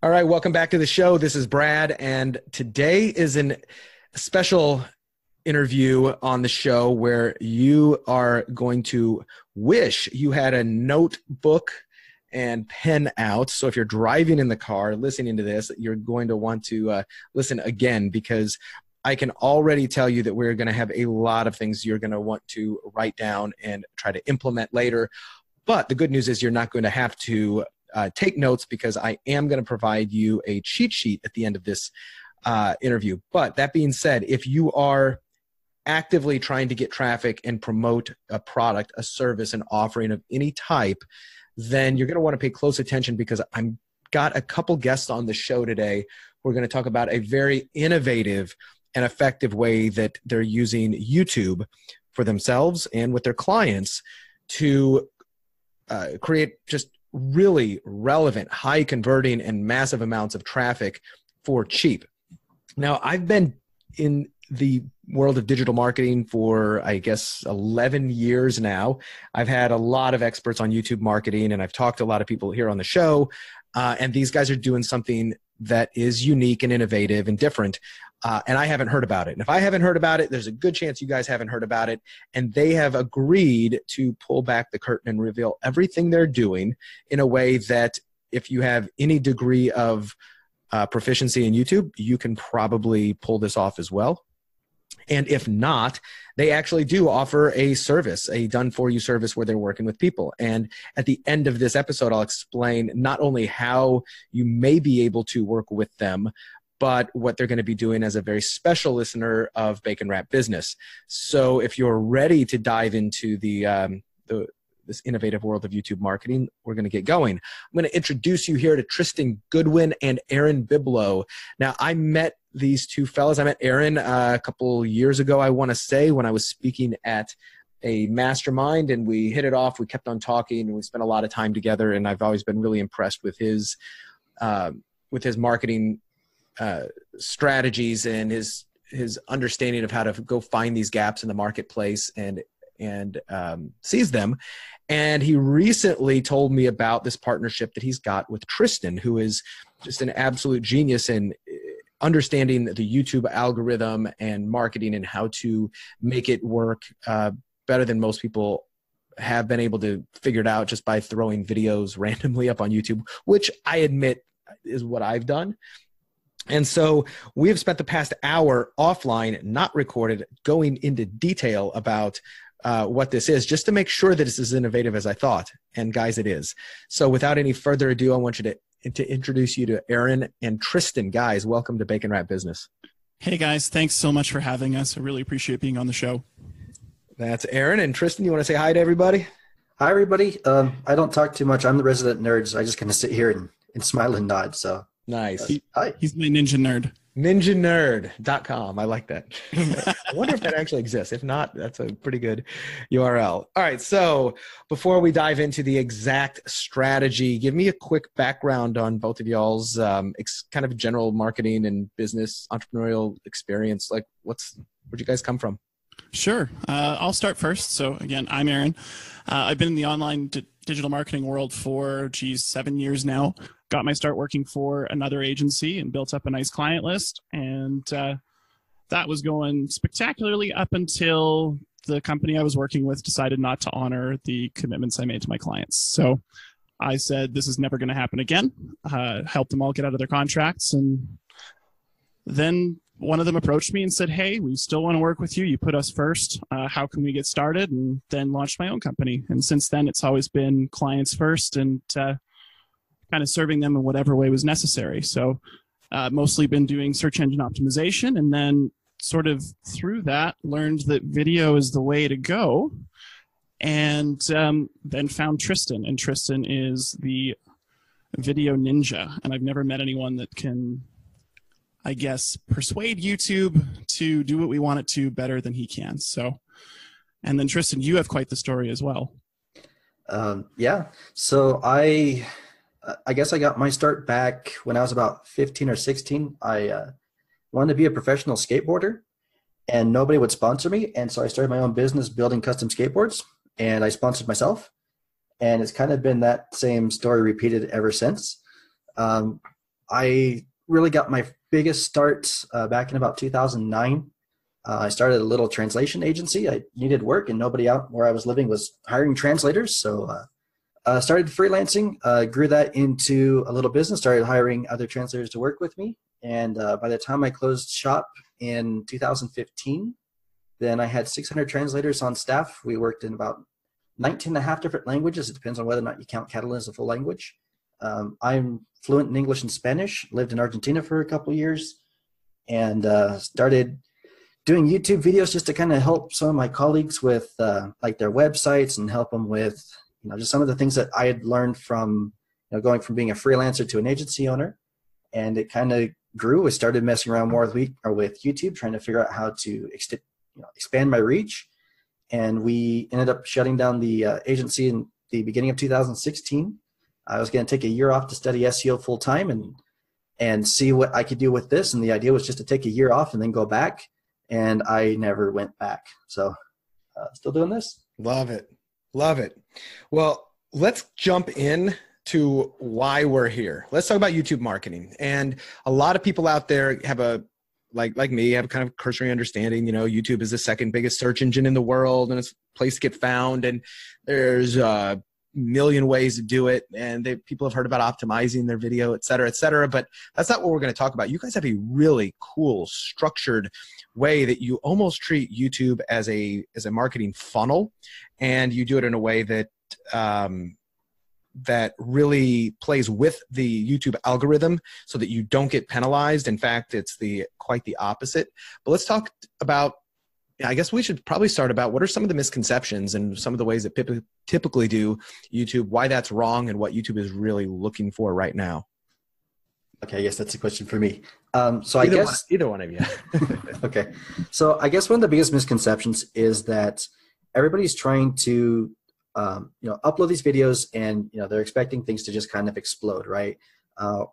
All right, welcome back to the show. This is Brad, and today is a special interview on the show where you are going to wish you had a notebook and pen out. So if you're driving in the car listening to this, you're going to want to listen again, because I can already tell you that we're going to have a lot of things you're going to want to write down and try to implement later. But the good news is you're not going to have to take notes, because I am going to provide you a cheat sheet at the end of this interview. But that being said, if you are actively trying to get traffic and promote a product, a service, an offering of any type, then you're going to want to pay close attention, because I'm got a couple guests on the show today who are going to talk about a very innovative and effective way that they're using YouTube for themselves and with their clients to create just really relevant, high converting, and massive amounts of traffic for cheap. Now, I've been in the world of digital marketing for, I guess, 11 years now. I've had a lot of experts on YouTube marketing, and I've talked to a lot of people here on the show, and these guys are doing something that is unique and innovative and different, and I haven't heard about it. And if I haven't heard about it, there's a good chance you guys haven't heard about it, and they have agreed to pull back the curtain and reveal everything they're doing in a way that if you have any degree of proficiency in YouTube, you can probably pull this off as well. And if not, they actually do offer a service, a done-for-you service where they're working with people. And at the end of this episode, I'll explain not only how you may be able to work with them, but what they're going to be doing as a very special listener of Bacon Wrap Business. So if you're ready to dive into this innovative world of YouTube marketing, we're going to get going. I'm going to introduce you here to Tristan Goodwin and Aaron Biblow. Now, I met these two fellas. I met Aaron a couple years ago, I want to say, when I was speaking at a mastermind, and we hit it off. We kept on talking, and we spent a lot of time together, and I've always been really impressed with his marketing strategies and his understanding of how to go find these gaps in the marketplace and seize them. And he recently told me about this partnership that he's got with Tristan, who is just an absolute genius in understanding the YouTube algorithm and marketing and how to make it work better than most people have been able to figure it out just by throwing videos randomly up on YouTube, which I admit is what I've done. And so we have spent the past hour offline, not recorded, going into detail about what this is, just to make sure that it's as innovative as I thought. And guys, it is. So without any further ado, I want you to introduce you to Aaron and Tristan. Guys, welcome to Bacon Wrap Business. Hey guys, thanks so much for having us. I really appreciate being on the show. That's Aaron. And Tristan, you want to say hi to everybody? Hi, everybody. I don't talk too much. I'm the resident nerd, so I just kind of sit here and smile and nod. So nice. Hi. He's my ninja nerd. ninjanerd.com. I like that. I wonder if that actually exists. If not, that's a pretty good URL. All right. So before we dive into the exact strategy, give me a quick background on both of y'all's kind of general marketing and business entrepreneurial experience. Like where'd you guys come from? Sure. I'll start first. So again, I'm Aaron. I've been in the online digital marketing world for, 7 years now. Got my start working for another agency and built up a nice client list. And that was going spectacularly up until the company I was working with decided not to honor the commitments I made to my clients. So I said, this is never going to happen again. Helped them all get out of their contracts. And then one of them approached me and said, hey, we still want to work with you. You put us first. How can we get started? And then launched my own company. And since then, it's always been clients first and kind of serving them in whatever way was necessary. So mostly been doing search engine optimization, and then sort of through that learned that video is the way to go, and then found Tristan. And Tristan is the video ninja. And I've never met anyone that can, I guess, persuade YouTube to do what we want it to better than he can. So, and then Tristan, you have quite the story as well. Yeah. So I guess I got my start back when I was about 15 or 16. I wanted to be a professional skateboarder, and nobody would sponsor me. And so I started my own business building custom skateboards, and I sponsored myself. And it's kind of been that same story repeated ever since. I really got my biggest start back in about 2009. I started a little translation agency. I needed work, and nobody out where I was living was hiring translators. So started freelancing, grew that into a little business, started hiring other translators to work with me. And by the time I closed shop in 2015, then I had 600 translators on staff. We worked in about 19 and a half different languages. It depends on whether or not you count Catalan as a full language. I'm fluent in English and Spanish, lived in Argentina for a couple years, and started doing YouTube videos just to kind of help some of my colleagues with like their websites and help them with, just some of the things that I had learned from, going from being a freelancer to an agency owner. And it kind of grew. I started messing around more with YouTube, trying to figure out how to expand my reach. And we ended up shutting down the agency in the beginning of 2016. I was going to take a year off to study SEO full time and see what I could do with this. And the idea was just to take a year off and then go back. And I never went back. So still doing this. Love it. Love it. Well, let's jump in to why we're here. Let's talk about YouTube marketing. And a lot of people out there have like me, have kind of cursory understanding. YouTube is the second biggest search engine in the world, and it's a place to get found. And there's a million ways to do it. And people have heard about optimizing their video, et cetera, et cetera. But that's not what we're going to talk about. You guys have a really cool, structured way that you almost treat YouTube as a marketing funnel, and you do it in a way that that really plays with the YouTube algorithm so that you don't get penalized. In fact, it's quite the opposite. But let's talk about, I guess we should probably start about what are some of the misconceptions and some of the ways that people typically do YouTube, why that's wrong, and what YouTube is really looking for right now. Okay, I guess that's a question for me. Either one of you. Okay. So I guess one of the biggest misconceptions is that everybody's trying to upload these videos and, they're expecting things to just kind of explode, right?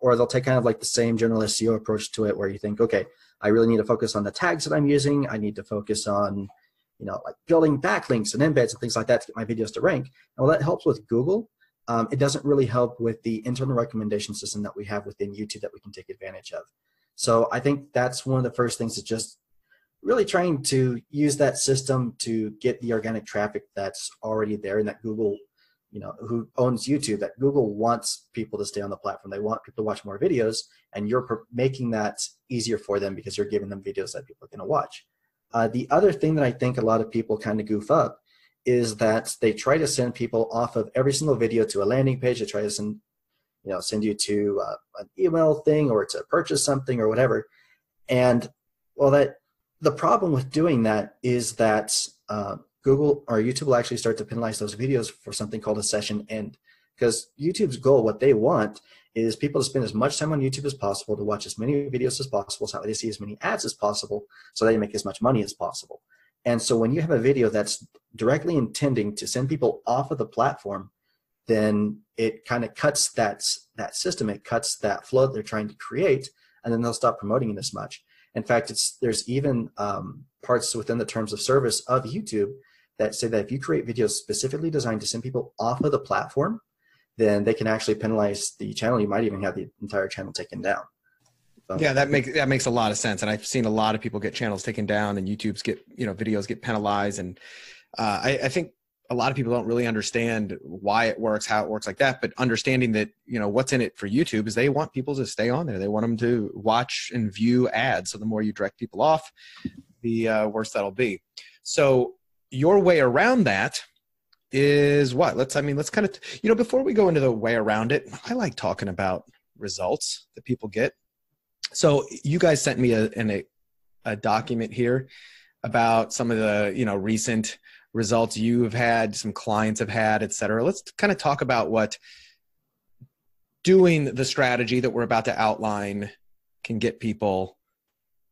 Or they'll take kind of like the same general SEO approach to it where you think, okay, I really need to focus on the tags that I'm using. I need to focus on, like building backlinks and embeds and things like that to get my videos to rank. And while that helps with Google, it doesn't really help with the internal recommendation system that we have within YouTube that we can take advantage of. So I think that's one of the first things, is just really trying to use that system to get the organic traffic that's already there, and that Google, who owns YouTube, that Google wants people to stay on the platform. They want people to watch more videos, and you're making that easier for them because you're giving them videos that people are going to watch. The other thing that I think a lot of people kind of goof up is that they try to send people off of every single video to a landing page. They try to send you to an email thing or to purchase something or whatever. And the problem with doing that is that Google or YouTube will actually start to penalize those videos for something called a session end. Because YouTube's goal, what they want, is people to spend as much time on YouTube as possible, to watch as many videos as possible, so they see as many ads as possible, so they make as much money as possible. And so when you have a video that's directly intending to send people off of the platform, then it kind of cuts that system. It cuts that flow that they're trying to create, and then they'll stop promoting it as much. In fact, there's even parts within the terms of service of YouTube that say that if you create videos specifically designed to send people off of the platform, then they can actually penalize the channel. You might even have the entire channel taken down. Yeah, that makes a lot of sense. And I've seen a lot of people get channels taken down, and videos get penalized. And I think a lot of people don't really understand why it works, how it works like that. But understanding that, what's in it for YouTube is they want people to stay on there. They want them to watch and view ads. So the more you direct people off, the worse that'll be. So your way around that is what? Let's kind of, before we go into the way around it, I like talking about results that people get. So you guys sent me a document here about some of the, recent results you've had, some clients have had, et cetera. Let's kind of talk about what doing the strategy that we're about to outline can get people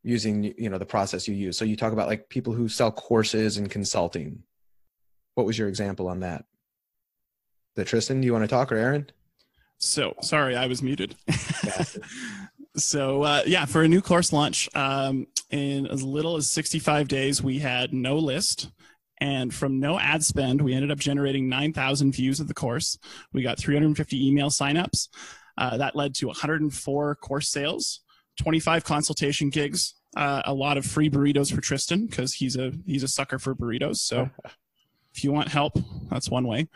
using, the process you use. So you talk about like people who sell courses and consulting. What was your example on that? Tristan, do you want to talk, or Aaron? So sorry, I was muted. So for a new course launch, in as little as 65 days, we had no list. And from no ad spend, we ended up generating 9,000 views of the course. We got 350 email signups. That led to 104 course sales, 25 consultation gigs, a lot of free burritos for Tristan because he's a sucker for burritos. So if you want help, that's one way.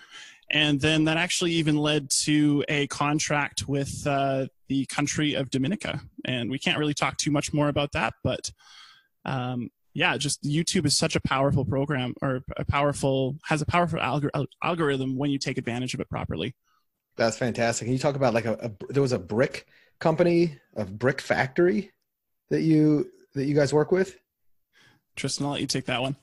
And then that actually even led to a contract with the country of Dominica. And we can't really talk too much more about that, but yeah, just YouTube is such a powerful program, or has a powerful algorithm when you take advantage of it properly. That's fantastic. Can you talk about like there was a brick company, a brick factory that you guys work with? Tristan, I'll let you take that one.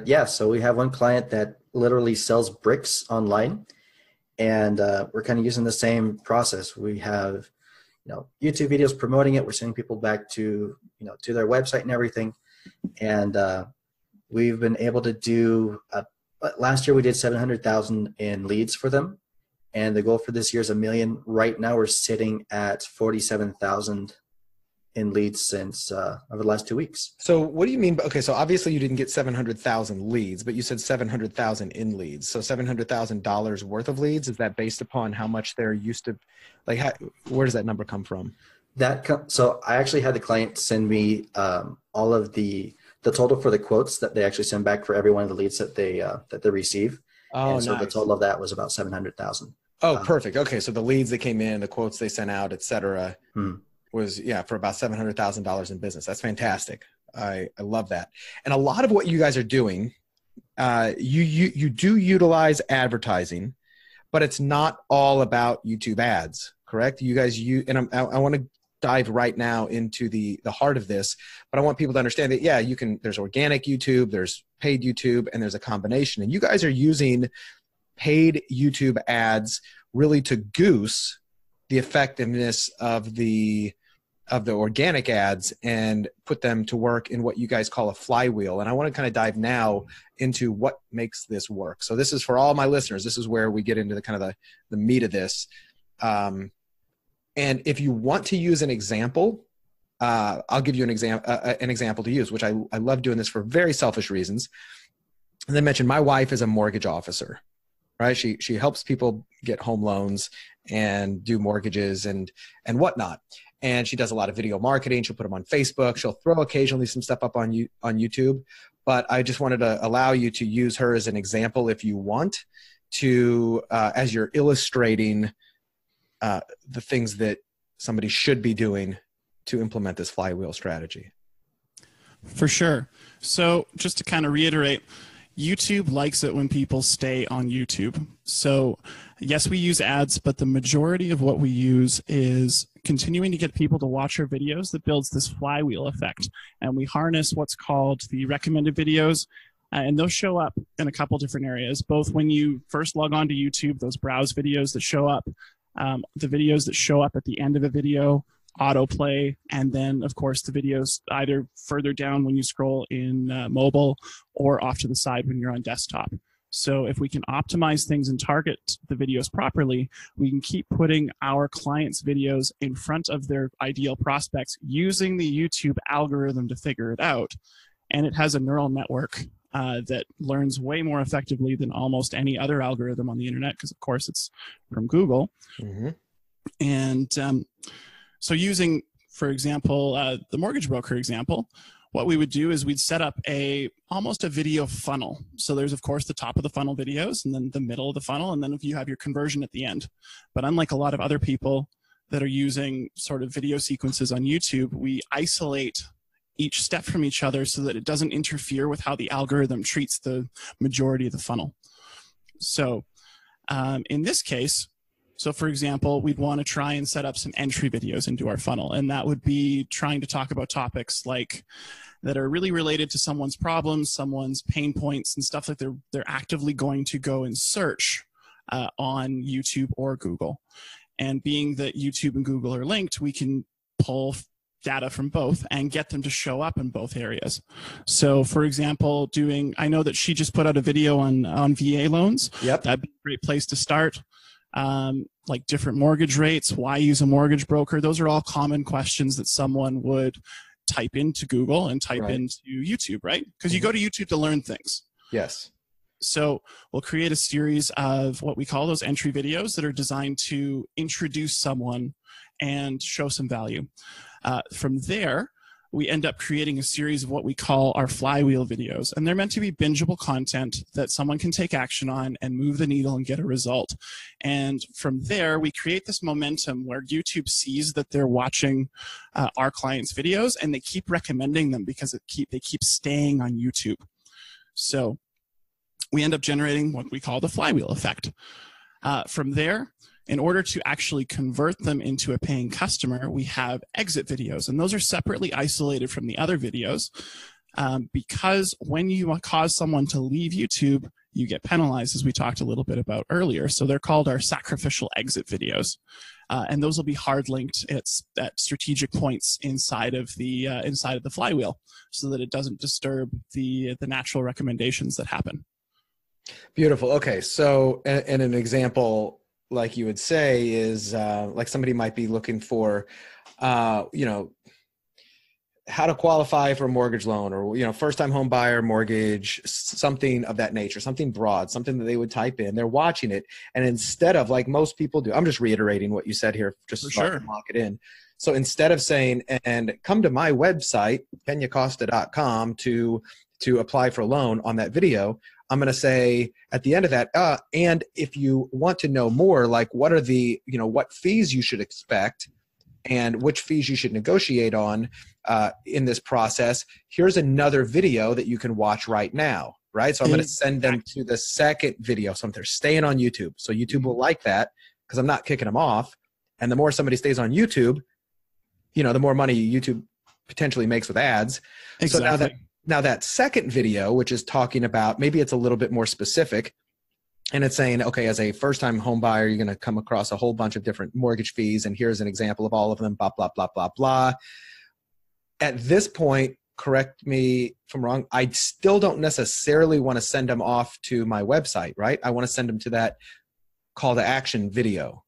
Yeah, so we have one client that literally sells bricks online, and we're kind of using the same process. We have, YouTube videos promoting it. We're sending people back to, to their website and everything. And we've been able to do, last year we did 700,000 in leads for them. And the goal for this year is 1 million. Right now we're sitting at 47,000 in leads since over the last 2 weeks. So what do you mean? Okay, so obviously you didn't get 700,000 leads, but you said 700,000 in leads. So $700,000 worth of leads, is that based upon how much they're used to, like, where does that number come from? So I actually had the client send me all of the total for the quotes that they actually send back for every one of the leads that they receive. Oh, and so nice. the total of that was about 700,000. Oh, perfect. Okay, so the leads that came in, the quotes they sent out, et cetera, was for about $700,000 in business. That's fantastic. I love that. And a lot of what you guys are doing, you do utilize advertising, but it's not all about YouTube ads, correct? You guys and I want to dive right now into the heart of this, but I want people to understand that, yeah, there's organic YouTube, there's paid YouTube, and there's a combination. And you guys are using paid YouTube ads really to goose the effectiveness of the organic ads and put them to work in what you guys call a flywheel. And I want to kind of dive now into what makes this work. So this is for all my listeners. This is where we get into the meat of this. And if you want to use an example, I'll give you an example to use, which I love doing this for very selfish reasons. And then mention my wife is a mortgage officer, right? She helps people get home loans and do mortgages and whatnot. And she does a lot of video marketing. She'll put them on Facebook. She'll throw occasionally some stuff up on YouTube. But I just wanted to allow you to use her as an example if you want to, as you're illustrating the things that somebody should be doing to implement this flywheel strategy. For sure. So just to kind of reiterate, YouTube likes it when people stay on YouTube. So yes, we use ads, but the majority of what we use is continuing to get people to watch our videos that builds this flywheel effect. And we harness what's called the recommended videos. And those show up in a couple different areas, both when you first log on to YouTube, those browse videos that show up, the videos that show up at the end of a video, autoplay, and then of course the videos either further down when you scroll in mobile or off to the side when you're on desktop. So if we can optimize things and target the videos properly, we can keep putting our clients' videos in front of their ideal prospects using the YouTube algorithm to figure it out. And it has a neural network that learns way more effectively than almost any other algorithm on the internet, because of course it's from Google. Mm-hmm. And so using, for example, the mortgage broker example, what we would do is we'd set up almost a video funnel. So there's, of course, the top of the funnel videos, and then the middle of the funnel, and then if you have your conversion at the end. But unlike a lot of other people that are using sort of video sequences on YouTube, we isolate each step from each other so that it doesn't interfere with how the algorithm treats the majority of the funnel. So in this case, so for example, we'd want to try and set up some entry videos into our funnel. And that would be trying to talk about topics like that are really related to someone's problems, someone's pain points, and stuff that they're actively going to go and search on YouTube or Google. And being that YouTube and Google are linked, we can pull data from both and get them to show up in both areas. So for example, I know that she just put out a video on VA loans. Yep. That'd be a great place to start. Like different mortgage rates, why use a mortgage broker? Those are all common questions that someone would type into Google and type into YouTube, right? Because you go to YouTube to learn things. Yes. So we'll create a series of what we call those entry videos that are designed to introduce someone and show some value. From there, we end up creating a series of what we call our flywheel videos. And they're meant to be bingeable content that someone can take action on and move the needle and get a result. And from there, we create this momentum where YouTube sees that they're watching our clients' videos, and they keep recommending them because they keep staying on YouTube. So we end up generating what we call the flywheel effect. From there, in order to actually convert them into a paying customer, we have exit videos, and those are separately isolated from the other videos because when you cause someone to leave YouTube, you get penalized, as we talked a little bit about earlier. So they're called our sacrificial exit videos, and those will be hard linked at strategic points inside of the flywheel, so that it doesn't disturb the natural recommendations that happen. Beautiful. Okay, so and an example, like you would say, is like somebody might be looking for, how to qualify for a mortgage loan, or, first-time home buyer mortgage, something of that nature, something broad, something that they would type in. They're watching it, and instead of, like most people do, I'm just reiterating what you said here, just so I can lock it in. So instead of saying, and come to my website, kenyacosta.com to apply for a loan on that video, I'm going to say at the end of that, and if you want to know more, like what are the, what fees you should expect and which fees you should negotiate on in this process, here's another video that you can watch right now, right? So I'm going to send them to the second video. So they're staying on YouTube. So YouTube will like that because I'm not kicking them off. And the more somebody stays on YouTube, the more money YouTube potentially makes with ads. Exactly. So now that second video, which is talking about, maybe it's a little bit more specific, and it's saying, okay, as a first-time home buyer, you're going to come across a whole bunch of different mortgage fees, and here's an example of all of them, blah, blah, blah, blah, blah. At this point, correct me if I'm wrong, I still don't necessarily want to send them off to my website, right? I want to send them to that call to action video.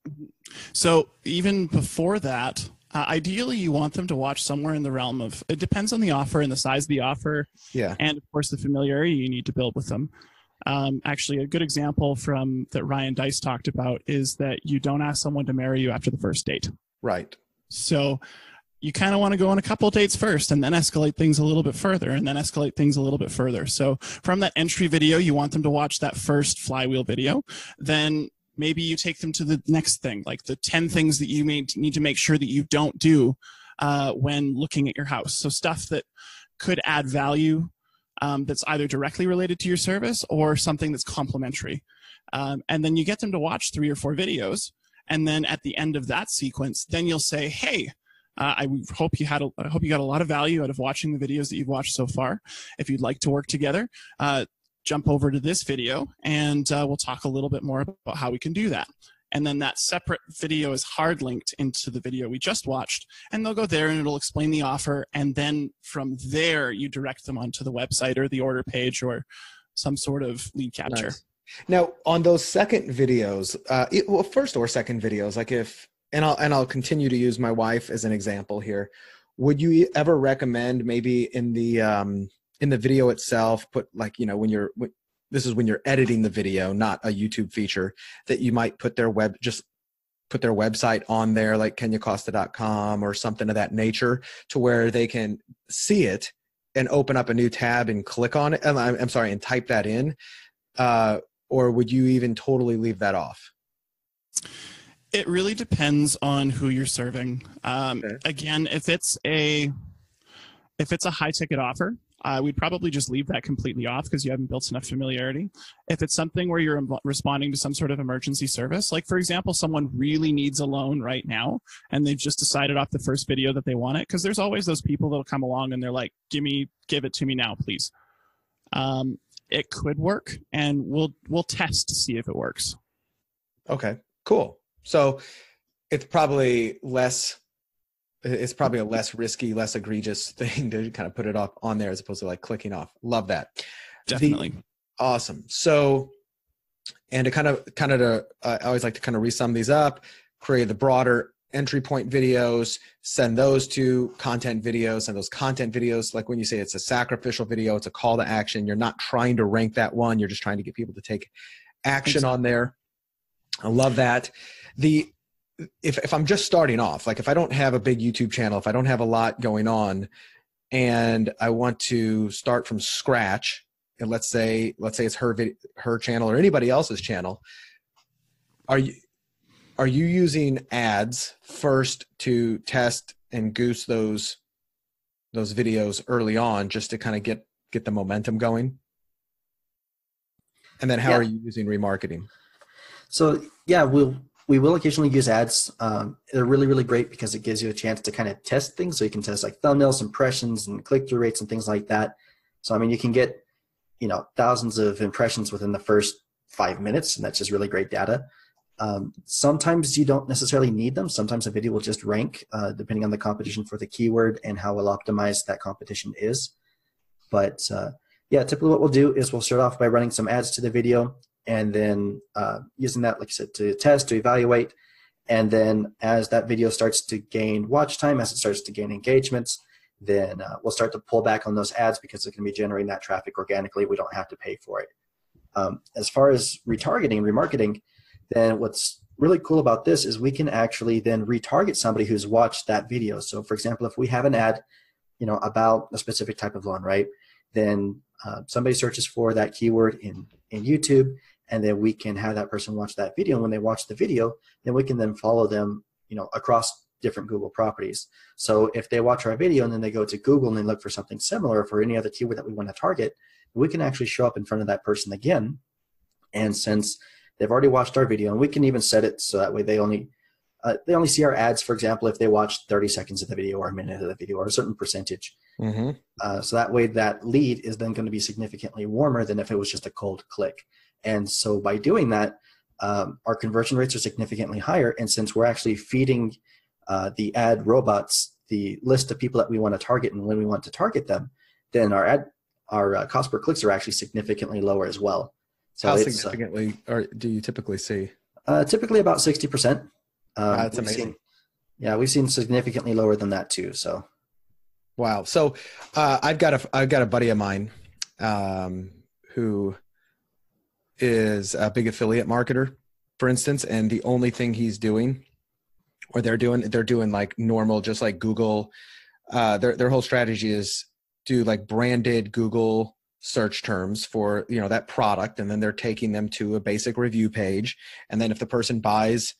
So even before that, ideally, you want them to watch somewhere in the realm of, it depends on the offer and the size of the offer, and of course the familiarity you need to build with them. Actually, a good example that Ryan Dice talked about is that you don't ask someone to marry you after the first date. Right. So you kind of want to go on a couple of dates first and then escalate things a little bit further and then escalate things a little bit further. So from that entry video, you want them to watch that first flywheel video. Then maybe you take them to the next thing, like the 10 things that you may need to make sure that you don't do when looking at your house. So stuff that could add value that's either directly related to your service or something that's complementary. And then you get them to watch 3 or 4 videos. And then at the end of that sequence, then you'll say, hey, I hope you got a lot of value out of watching the videos that you've watched so far. If you'd like to work together, jump over to this video and we'll talk a little bit more about how we can do that. And then that separate video is hard linked into the video we just watched, and they'll go there and it'll explain the offer. And then from there, you direct them onto the website or the order page or some sort of lead capture. Nice. Now on those second videos, first or second videos, like I'll continue to use my wife as an example here. Would you ever recommend maybe in the video itself, put like, this is when you're editing the video, not a YouTube feature, that you might put their website on there, like kenyacosta.com or something of that nature, to where they can see it and open up a new tab and click on it. And type that in. Or would you even totally leave that off? It really depends on who you're serving. Okay. Again, if it's a high ticket offer, we'd probably just leave that completely off because you haven't built enough familiarity. If it's something where you're responding to some sort of emergency service, like for example, someone really needs a loan right now and they've just decided off the first video that they want it, because there's always those people that'll come along and they're like, give it to me now, please. It could work, and we'll test to see if it works. Okay, cool. So it's probably a less risky, less egregious thing to kind of put it up on there as opposed to like clicking off. Love that. Definitely. Awesome. So, and to I always like to kind of resum these up, create the broader entry point videos, send those to content videos, and those content videos, like when you say it's a sacrificial video, it's a call to action. You're not trying to rank that one. You're just trying to get people to take action on there. I love that. If I'm just starting off, like if I don't have a big YouTube channel, if I don't have a lot going on and I want to start from scratch, and let's say it's her channel or anybody else's channel, are you using ads first to test and goose those videos early on just to kind of get the momentum going? And then how are you using remarketing? So yeah, we will occasionally use ads. They're really, really great because it gives you a chance to kind of test things. So you can test like thumbnails, impressions, and click-through rates and things like that. So I mean, you can get, thousands of impressions within the first 5 minutes, and that's just really great data. Sometimes you don't necessarily need them. Sometimes a video will just rank depending on the competition for the keyword and how well optimized that competition is. But yeah, typically what we'll do is we'll start off by running some ads to the video, and then using that, like I said, to test, to evaluate. And then as that video starts to gain watch time, as it starts to gain engagements, then we'll start to pull back on those ads because it's going to be generating that traffic organically. We don't have to pay for it. As far as retargeting and remarketing, then what's really cool about this is we can actually then retarget somebody who's watched that video. So for example, if we have an ad, about a specific type of loan, right? Then somebody searches for that keyword in YouTube, and then we can have that person watch that video. And when they watch the video, then we can then follow them, across different Google properties. So if they watch our video and then they go to Google and they look for something similar for any other keyword that we want to target, we can actually show up in front of that person again. And since they've already watched our video, and we can even set it so that way they only see our ads, for example, if they watch 30 seconds of the video or a minute of the video or a certain percentage. Mm-hmm. So that way that lead is then going to be significantly warmer than if it was just a cold click. And so by doing that, our conversion rates are significantly higher. And since we're actually feeding the ad robots the list of people that we want to target and when we want to target them, then our cost per clicks are actually significantly lower as well. So how significantly do you typically see? Typically about 60%. That's amazing. We've seen significantly lower than that too. So, wow. So I've got a buddy of mine who is a big affiliate marketer, for instance, and the only thing he's doing, or they're doing like normal, just like Google. Their whole strategy is do like branded Google search terms for that product, and then they're taking them to a basic review page, and then if the person buys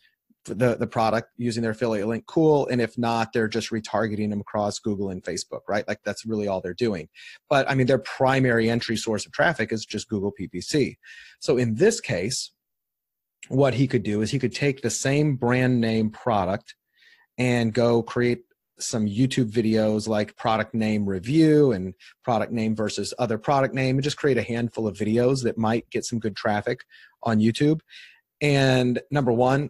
the product using their affiliate link, cool. And if not, they're just retargeting them across Google and Facebook, right? Like that's really all they're doing. But I mean, their primary entry source of traffic is just Google PPC. So in this case, what he could do is he could take the same brand name product and go create some YouTube videos like product name review and product name versus other product name, and just create a handful of videos that might get some good traffic on YouTube. And number one,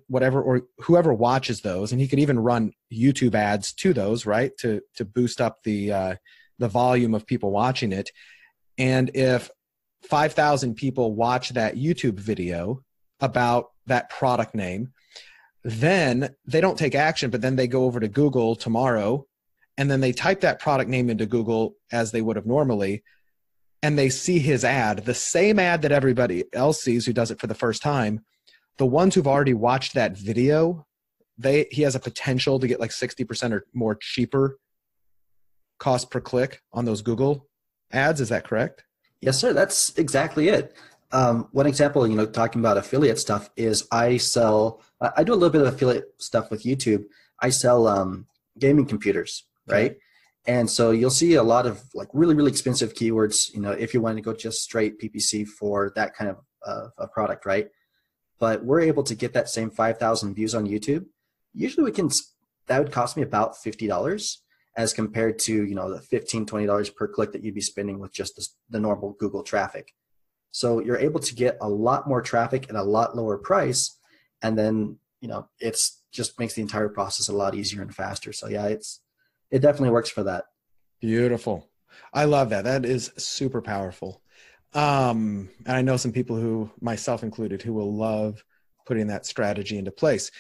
whoever watches those, and he could even run YouTube ads to those, right, to boost up the volume of people watching it. And if 5,000 people watch that YouTube video about that product name, then they don't take action, but then they go over to Google tomorrow, and then they type that product name into Google as they would have normally, and they see his ad, the same ad that everybody else sees who does it for the first time. The ones who've already watched that video, he has a potential to get like 60% or more cheaper cost per click on those Google ads. Is that correct? Yes, sir. That's exactly it. One example, talking about affiliate stuff is I do a little bit of affiliate stuff with YouTube. I sell gaming computers, right? Okay. And so you'll see a lot of like really, really expensive keywords, if you want to go just straight PPC for that kind of a product, right? But we're able to get that same 5,000 views on YouTube. Usually that would cost me about $50 as compared to, the $15, $20 per click that you'd be spending with just the normal Google traffic. So you're able to get a lot more traffic at a lot lower price. And then, it's just makes the entire process a lot easier and faster. So yeah, it definitely works for that. Beautiful. I love that. That is super powerful. And I know some people who, myself included, who will love putting that strategy into place.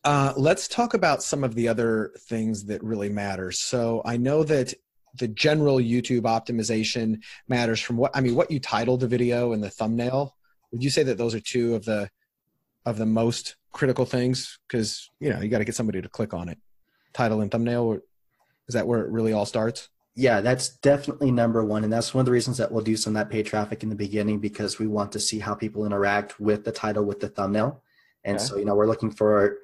Let's talk about some of the other things that really matter. So I know that the general YouTube optimization matters from what you title the video and the thumbnail. Would you say that those are two of the most critical things? Because you got to get somebody to click on it. Title and thumbnail, is that where it really all starts? Yeah, that's definitely number one. And that's one of the reasons that we'll do some of that paid traffic in the beginning, because we want to see how people interact with the title, with the thumbnail. And Okay. so, we're looking for,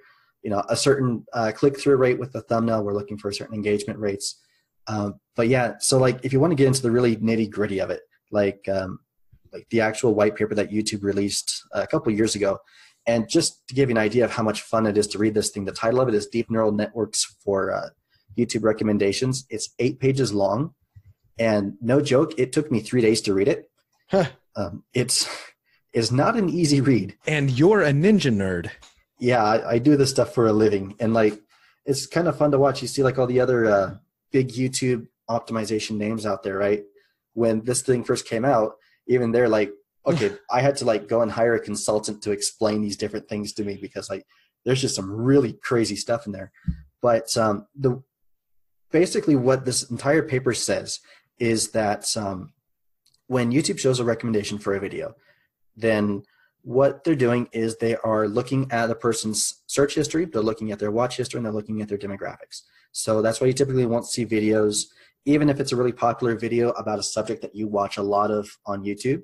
a certain click-through rate with the thumbnail. We're looking for certain engagement rates. But yeah, so like if you want to get into the really nitty-gritty of it, like the actual white paper that YouTube released a couple of years ago, and just to give you an idea of how much fun it is to read this thing, the title of it is Deep Neural Networks for YouTube Recommendations. It's 8 pages long, and no joke, it took me 3 days to read it. Huh. It's not an easy read. And you're a ninja nerd. Yeah, I do this stuff for a living, and like it's kind of fun to watch. You see like all the other big YouTube optimization names out there, right? When this thing first came out, even they're like, okay, I had to like go and hire a consultant to explain these different things to me, because like there's just some really crazy stuff in there. But basically what this entire paper says is that when YouTube shows a recommendation for a video, then what they're doing is they are looking at a person's search history, they're looking at their watch history, and they're looking at their demographics. So that's why you typically won't see videos, even if it's a really popular video about a subject that you watch a lot of on YouTube.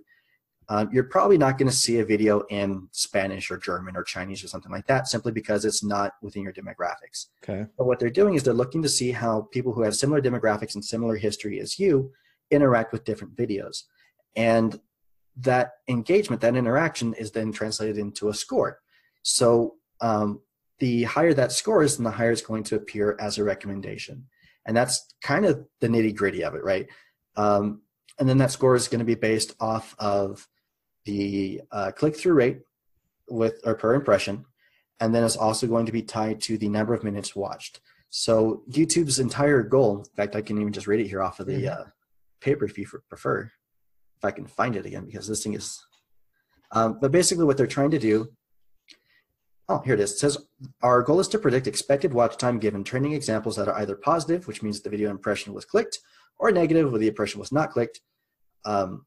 You're probably not going to see a video in Spanish or German or Chinese or something like that, simply because it's not within your demographics. Okay. But what they're doing is they're looking to see how people who have similar demographics and similar history as you interact with different videos. And that engagement, that interaction is then translated into a score. So the higher that score is, then the higher it's going to appear as a recommendation. And that's kind of the nitty gritty of it, right? And then that score is going to be based off of the click-through rate or per impression. And then it's also going to be tied to the number of minutes watched. So YouTube's entire goal, in fact, I can even just read it here off of the paper if you prefer, if I can find it again, because this thing is, but basically what they're trying to do, here it is. It says, our goal is to predict expected watch time given training examples that are either positive, which means the video impression was clicked, or negative, where the impression was not clicked. Where'd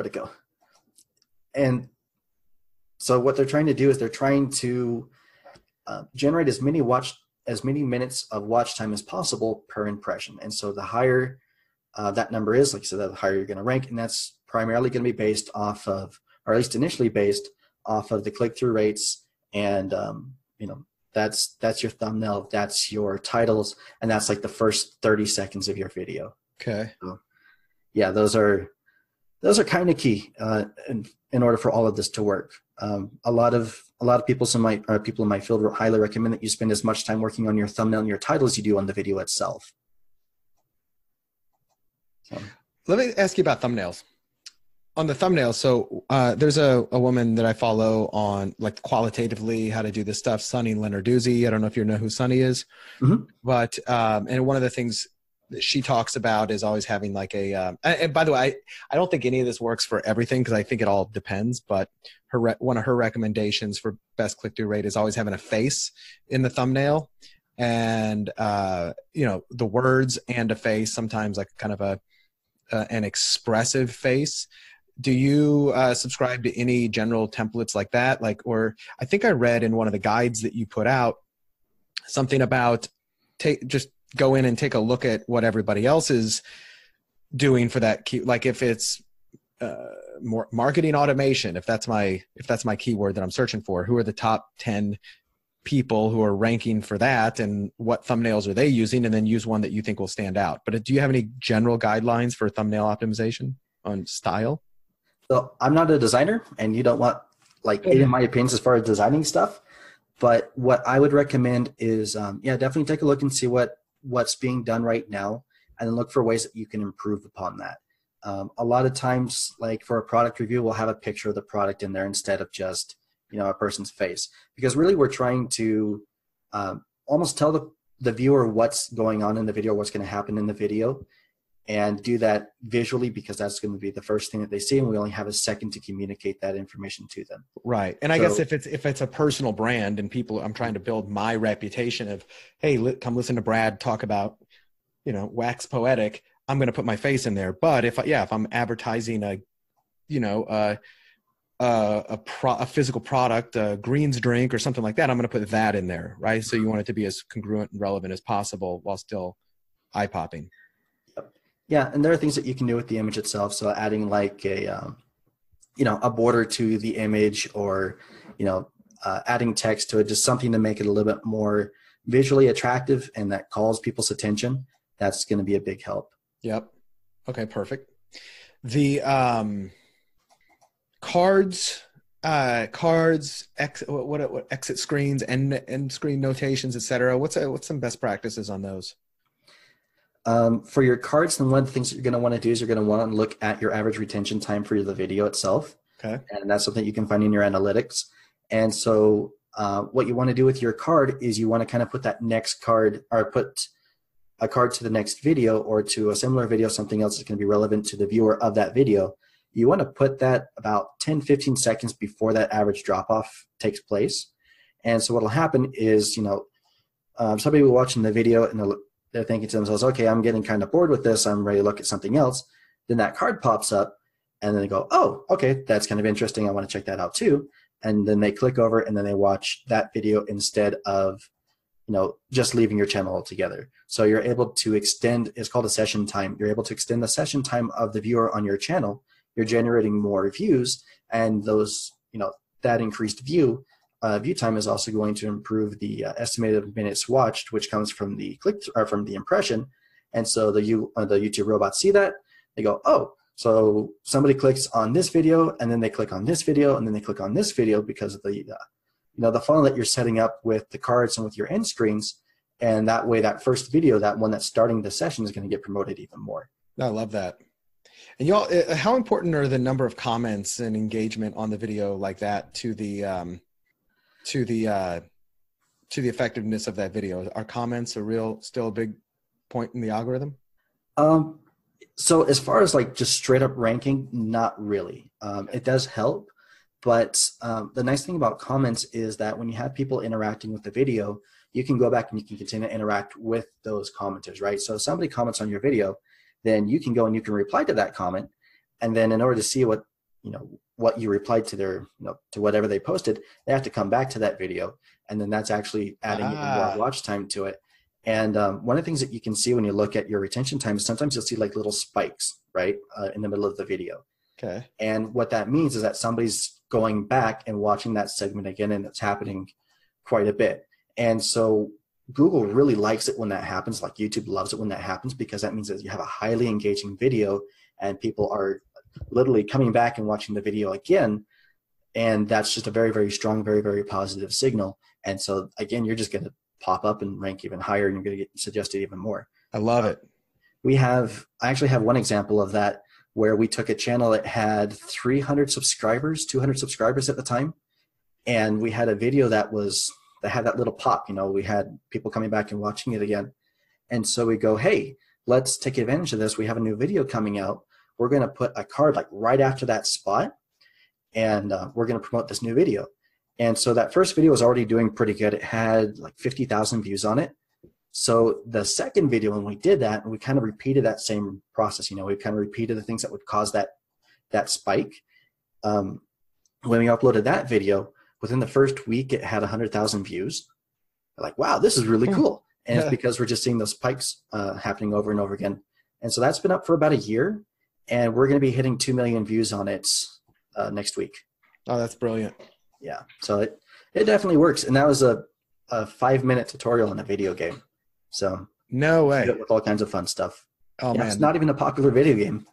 it go? And so what they're trying to do is they're trying to generate as many minutes of watch time as possible per impression. And so the higher that number is, like I said, the higher you're going to rank, and that's primarily going to be based off of, or at least initially based off of the click-through rates, and that's your thumbnail, that's your titles, and that's like the first 30 seconds of your video. Okay. So, yeah, those are kind of key in order for all of this to work. A lot of people in my field highly recommend that you spend as much time working on your thumbnail and your title as you do on the video itself. So. Let me ask you about thumbnails. On the thumbnail, so there's a woman that I follow on like qualitatively how to do this stuff, Sunny Lenarduzzi. I don't know if you know who Sunny is, but and one of the things that she talks about is always having like a. And by the way, I don't think any of this works for everything, because I think it all depends. But one of her recommendations for best click-through rate is always having a face in the thumbnail, and the words and a face, sometimes like kind of an expressive face. Do you subscribe to any general templates like that? Or I think I read in one of the guides that you put out something about just go in and take a look at what everybody else is doing for that key. Like if it's more marketing automation, if that's my keyword that I'm searching for, who are the top 10 people who are ranking for that, and what thumbnails are they using, and then use one that you think will stand out. But do you have any general guidelines for thumbnail optimization on style? So I'm not a designer, and you don't want in my opinions as far as designing stuff. But what I would recommend is, definitely take a look and see what's being done right now, and then look for ways that you can improve upon that. A lot of times, like for a product review, we'll have a picture of the product in there instead of just a person's face, because really we're trying to almost tell the viewer what's going on in the video, what's going to happen in the video. and do that visually, because that's going to be the first thing that they see, and we only have a second to communicate that information to them. Right. And I guess if it's a personal brand and people, I'm trying to build my reputation of, hey, come listen to Brad talk about, wax poetic, I'm going to put my face in there. But if I'm advertising a physical product, a greens drink or something like that, I'm going to put that in there. Right. So you want it to be as congruent and relevant as possible while still eye popping. Yeah, and there are things that you can do with the image itself. So adding like a border to the image, or adding text to it, just something to make it a little bit more visually attractive and that calls people's attention. That's going to be a big help. Yep. Okay, perfect. The cards, exit screens, end screen notations, etc. What's some best practices on those? For your cards, then one of the things that you're going to want to do is you're going to want to look at your average retention time for the video itself. Okay. And that's something you can find in your analytics. And so what you want to do with your card is you want to kind of put that next card, or put a card to the next video or to a similar video, something else that's going to be relevant to the viewer of that video. You want to put that about 10, 15 seconds before that average drop-off takes place. And so what will happen is, somebody will be watching the video and they're thinking to themselves, okay, I'm getting kind of bored with this, I'm ready to look at something else. Then that card pops up and then they go, oh, okay, that's kind of interesting, I want to check that out too. And then they click over and then they watch that video instead of just leaving your channel altogether. So you're able to extend, it's called a session time. You're able to extend the session time of the viewer on your channel. You're generating more views, and those, that increased view time is also going to improve the estimated minutes watched, which comes from the click or from the impression. And so the YouTube robots see that, they go, oh, so somebody clicks on this video, and then they click on this video, and then they click on this video because of the the funnel that you're setting up with the cards and with your end screens. And that way, that first video, that one that's starting the session, is going to get promoted even more. I love that. And y'all, how important are the number of comments and engagement on the video like that to the effectiveness of that video? Are comments still a big point in the algorithm? So as far as like just straight up ranking, not really. It does help, but the nice thing about comments is that when you have people interacting with the video, you can go back and you can continue to interact with those commenters, right? So if somebody comments on your video, then you can go and you can reply to that comment. And then in order to see what you replied to their, to whatever they posted, they have to come back to that video. And then that's actually adding even more watch time to it. And one of the things that you can see when you look at your retention time is sometimes you'll see like little spikes, right, in the middle of the video. Okay. And what that means is that somebody's going back and watching that segment again, and it's happening quite a bit. And so Google really likes it when that happens, like YouTube loves it when that happens, because that means that you have a highly engaging video and people are literally coming back and watching the video again. And that's just a very, very strong, very, very positive signal. And so again, you're just going to pop up and rank even higher, and you're going to get suggested even more. I love it. I actually have one example of that where we took a channel that had 300 subscribers, 200 subscribers at the time. And we had a video that had that little pop, we had people coming back and watching it again. And so we go, hey, let's take advantage of this. We have a new video coming out. We're going to put a card like right after that spot, and we're going to promote this new video. And so that first video was already doing pretty good. It had like 50,000 views on it. So the second video, when we did that, and we kind of repeated that same process, we kind of repeated the things that would cause that spike. When we uploaded that video, within the first week, it had 100,000 views. We're like, wow, this is really cool. And it's because we're just seeing those spikes happening over and over again. And so that's been up for about a year, and we're going to be hitting 2 million views on it next week. Oh, that's brilliant. Yeah, so it definitely works. And that was a 5-minute tutorial in a video game. So no way. With all kinds of fun stuff. Oh, man. It's not even a popular video game.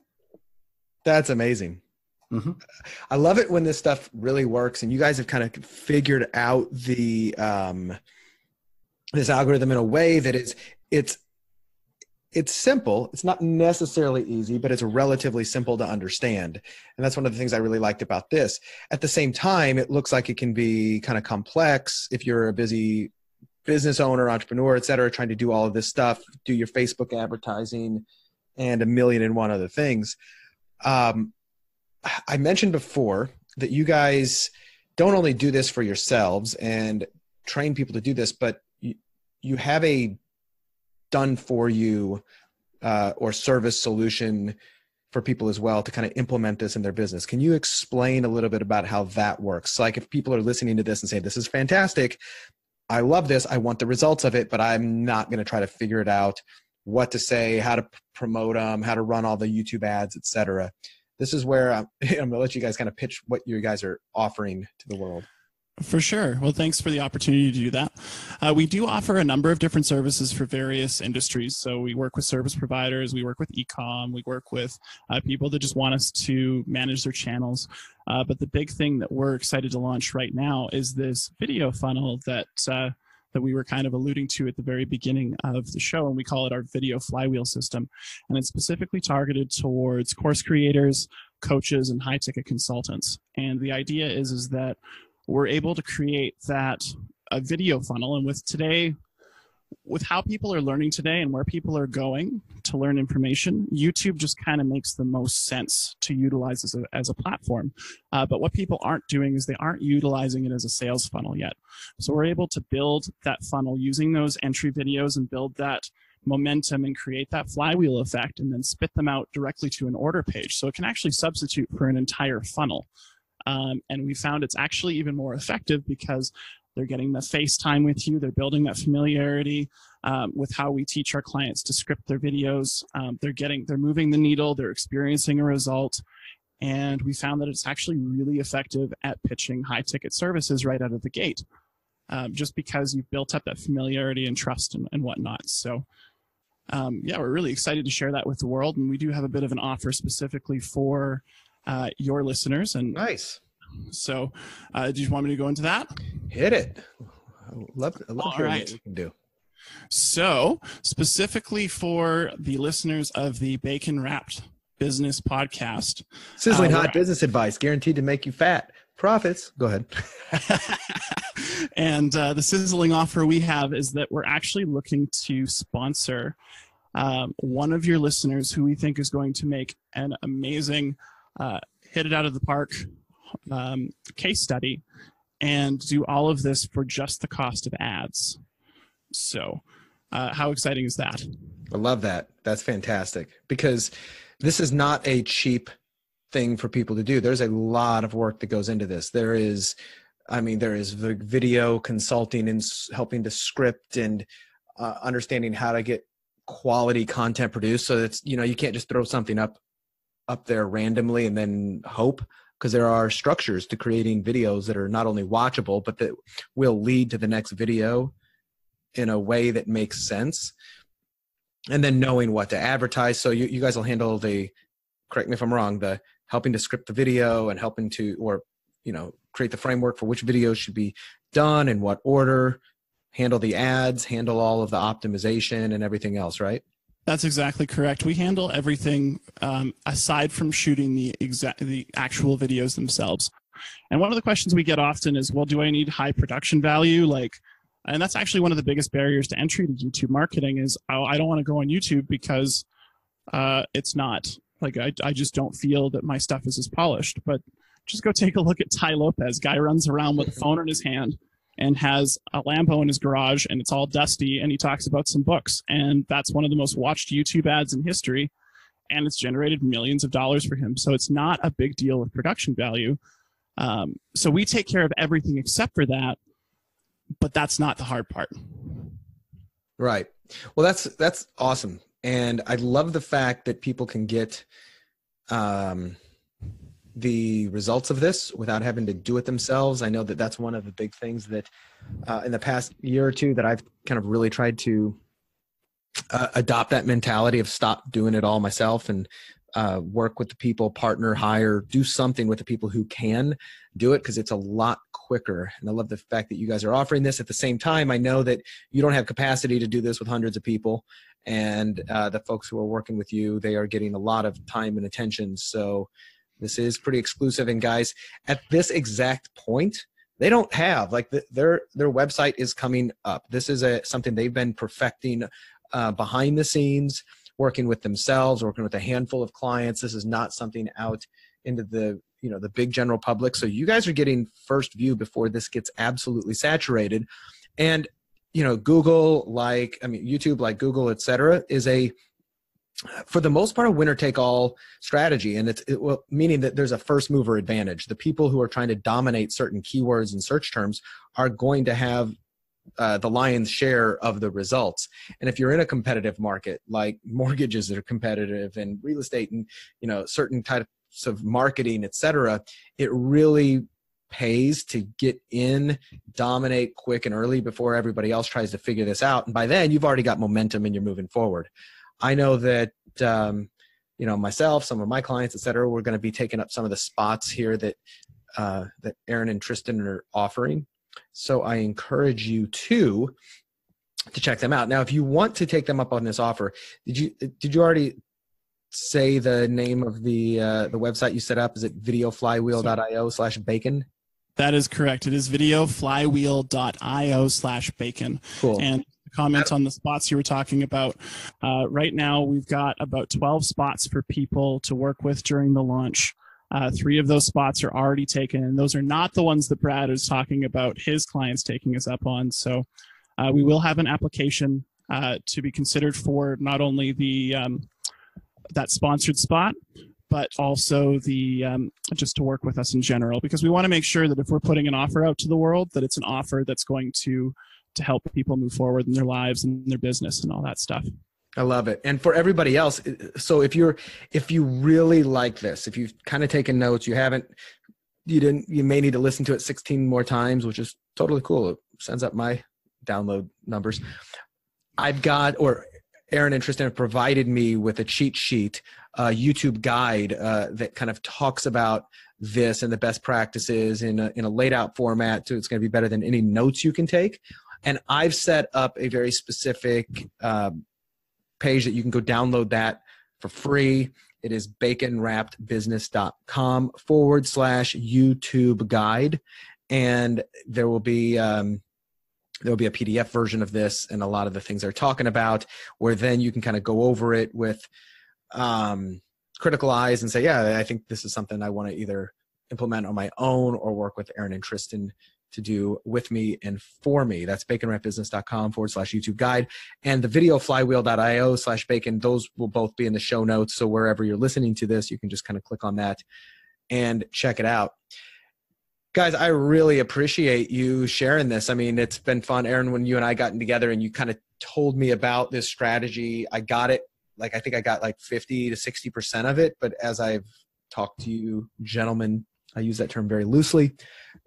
That's amazing. Mm-hmm. I love it when this stuff really works, and you guys have kind of figured out the this algorithm in a way that it's simple. It's not necessarily easy, but it's relatively simple to understand. And that's one of the things I really liked about this. At the same time, it looks like it can be kind of complex if you're a busy business owner, entrepreneur, et cetera, trying to do all of this stuff, do your Facebook advertising, and a million and one other things. I mentioned before that you guys don't only do this for yourselves and train people to do this, but you have a done for you or service solution for people as well to kind of implement this in their business. Can you explain a little bit about how that works? Like if people are listening to this and say, this is fantastic, I love this, I want the results of it, but I'm not going to try to figure it out, what to say, how to promote them, how to run all the YouTube ads, etc. This is where I'm going to let you guys kind of pitch what you guys are offering to the world. For sure. Well, thanks for the opportunity to do that. We do offer a number of different services for various industries. So we work with service providers, we work with e-com, we work with people that just want us to manage their channels. But the big thing that we're excited to launch right now is this video funnel that we were kind of alluding to at the very beginning of the show, and we call it our video flywheel system. And it's specifically targeted towards course creators, coaches, and high-ticket consultants. And the idea is that we're able to create that video funnel. And with how people are learning today and where people are going to learn information, YouTube just kind of makes the most sense to utilize as a platform. But what people aren't doing is they aren't utilizing it as a sales funnel yet. So we're able to build that funnel using those entry videos and build that momentum and create that flywheel effect and then spit them out directly to an order page. So it can actually substitute for an entire funnel. And we found it's actually even more effective because they're getting the FaceTime with you. They're building that familiarity with how we teach our clients to script their videos. They're moving the needle. They're experiencing a result. And we found that it's actually really effective at pitching high ticket services right out of the gate, just because you've built up that familiarity and trust and whatnot. So yeah, we're really excited to share that with the world. And we do have a bit of an offer specifically for your listeners. And nice. So do you want me to go into that? Hit it. I love All hearing right. what we can do. So specifically for the listeners of the Bacon Wrapped Business Podcast. Sizzling hot business advice, guaranteed to make you fat. Profits. Go ahead. And the sizzling offer we have is that we're actually looking to sponsor one of your listeners who we think is going to make an amazing hit it out of the park case study and do all of this for just the cost of ads. So how exciting is that? I love that. That's fantastic because this is not a cheap thing for people to do. There's a lot of work that goes into this. There is the video consulting and helping to script and understanding how to get quality content produced. So that's, you can't just throw something up there randomly and then hope, because there are structures to creating videos that are not only watchable, but that will lead to the next video in a way that makes sense. And then knowing what to advertise. So you guys will handle correct me if I'm wrong, the helping to script the video and helping to, create the framework for which videos should be done in what order, handle the ads, handle all of the optimization and everything else, right? That's exactly correct. We handle everything aside from shooting the actual videos themselves. And one of the questions we get often is, well, do I need high production value? And that's actually one of the biggest barriers to entry to YouTube marketing is, I don't want to go on YouTube because it's not. I just don't feel that my stuff is as polished. But just go take a look at Ty Lopez. Guy runs around with a phone in his hand and has a Lambo in his garage, and it's all dusty, and he talks about some books. And that's one of the most watched YouTube ads in history, and it's generated millions of dollars for him. So it's not a big deal with production value. So we take care of everything except for that, but that's not the hard part. Right. Well, that's awesome. And I love the fact that people can get the results of this without having to do it themselves. I know that that's one of the big things that in the past year or two that I've kind of really tried to adopt that mentality of stop doing it all myself and work with the people, partner, hire, do something with the people who can do it, because it's a lot quicker. And I love the fact that you guys are offering this. At the same time, I know that you don't have capacity to do this with hundreds of people, and the folks who are working with you, they are getting a lot of time and attention. So this is pretty exclusive. And guys, at this exact point, they don't have their website is coming up. This is something they've been perfecting behind the scenes, working with themselves, working with a handful of clients. This is not something out into the, the big general public. So you guys are getting first view before this gets absolutely saturated. And, Google, YouTube, like Google, et cetera, is for the most part, a winner-take-all strategy, and meaning that there's a first-mover advantage. The people who are trying to dominate certain keywords and search terms are going to have the lion's share of the results. And if you're in a competitive market, like mortgages that are competitive and real estate and certain types of marketing, et cetera, it really pays to get in, dominate quick and early before everybody else tries to figure this out. And by then, you've already got momentum and you're moving forward. I know that, myself, some of my clients, et cetera, we're going to be taking up some of the spots here that Aaron and Tristan are offering. So I encourage you to check them out. Now, if you want to take them up on this offer, did you already say the name of the website you set up? Is it videoflywheel.io/bacon? That is correct. It is videoflywheel.io/bacon. Cool. And comment on the spots you were talking about. Right now, we've got about 12 spots for people to work with during the launch. 3 of those spots are already taken, and those are not the ones that Brad is talking about his clients taking us up on. So we will have an application to be considered for not only the that sponsored spot, but also the just to work with us in general, because we want to make sure that if we're putting an offer out to the world, that it's an offer that's going to help people move forward in their lives and their business and all that stuff. I love it. And for everybody else, so if you really like this, if you've kind of taken notes, you may need to listen to it 16 more times, which is totally cool. It sends up my download numbers. Aaron and Tristan have provided me with a cheat sheet, a YouTube guide that kind of talks about this and the best practices in a laid out format. So it's going to be better than any notes you can take. And I've set up a very specific page that you can go download that for free. It is baconwrappedbusiness.com/YouTube guide. And there will be a PDF version of this and a lot of the things they're talking about, where then you can kind of go over it with critical eyes and say, yeah, I think this is something I want to either implement on my own or work with Aaron and Tristan to do with me and for me. That's baconwrappedbusiness.com/YouTube guide. And the videoflywheel.io/bacon, those will both be in the show notes. So wherever you're listening to this, you can just kind of click on that and check it out. Guys, I really appreciate you sharing this. I mean, it's been fun. Aaron, when you and I gotten together and you kind of told me about this strategy, I got it. I think I got 50 to 60% of it. But as I've talked to you gentlemen, I use that term very loosely.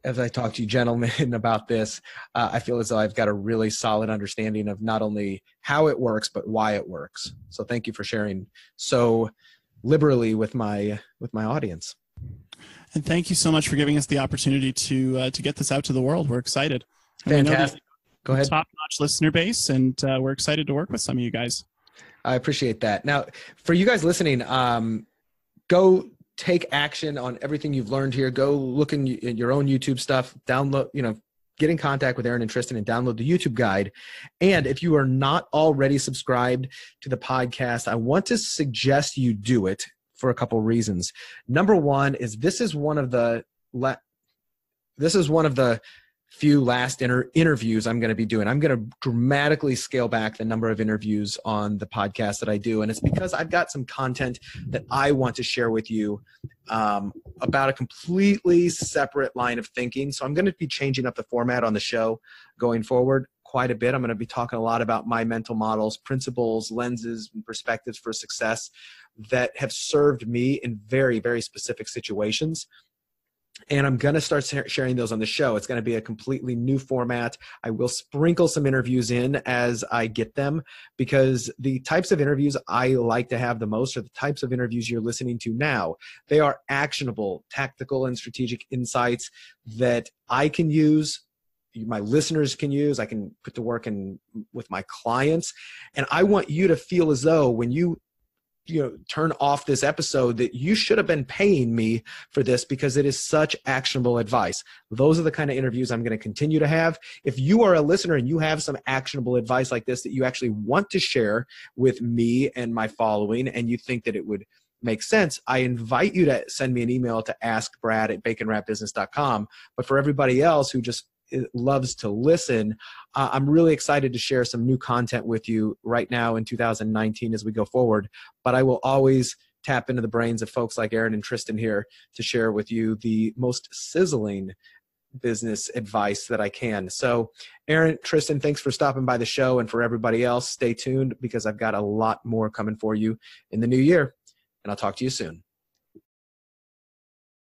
As I talk to you gentlemen about this, I feel as though I've got a really solid understanding of not only how it works, but why it works. So thank you for sharing so liberally with my audience. And thank you so much for giving us the opportunity to get this out to the world. We're excited. Fantastic. Go ahead. Top-notch listener base, and we're excited to work with some of you guys. I appreciate that. Now, for you guys listening, go take action on everything you've learned here. Go look in your own YouTube stuff, download, get in contact with Aaron and Tristan and download the YouTube guide. And if you are not already subscribed to the podcast, I want to suggest you do it for a couple reasons. Number one is this is one of the few last interviews I'm going to be doing. I'm going to dramatically scale back the number of interviews on the podcast that I do. And it's because I've got some content that I want to share with you about a completely separate line of thinking. So I'm going to be changing up the format on the show going forward quite a bit. I'm going to be talking a lot about my mental models, principles, lenses, and perspectives for success that have served me in very, very specific situations. And I'm going to start sharing those on the show. It's going to be a completely new format. I will sprinkle some interviews in as I get them, because the types of interviews I like to have the most are the types of interviews you're listening to now. They are actionable, tactical, and strategic insights that I can use, my listeners can use, I can put to work with my clients. And I want you to feel as though when you turn off this episode, that you should have been paying me for this, because it is such actionable advice. Those are the kind of interviews I'm going to continue to have. If you are a listener and you have some actionable advice like this that you actually want to share with me and my following, and you think that it would make sense, I invite you to send me an email to askbrad@baconwrapbusiness.com. But for everybody else who just loves to listen, I'm really excited to share some new content with you right now in 2019 as we go forward. But I will always tap into the brains of folks like Aaron and Tristan here to share with you the most sizzling business advice that I can. So Aaron, Tristan, thanks for stopping by the show. And for everybody else, stay tuned, because I've got a lot more coming for you in the new year. And I'll talk to you soon.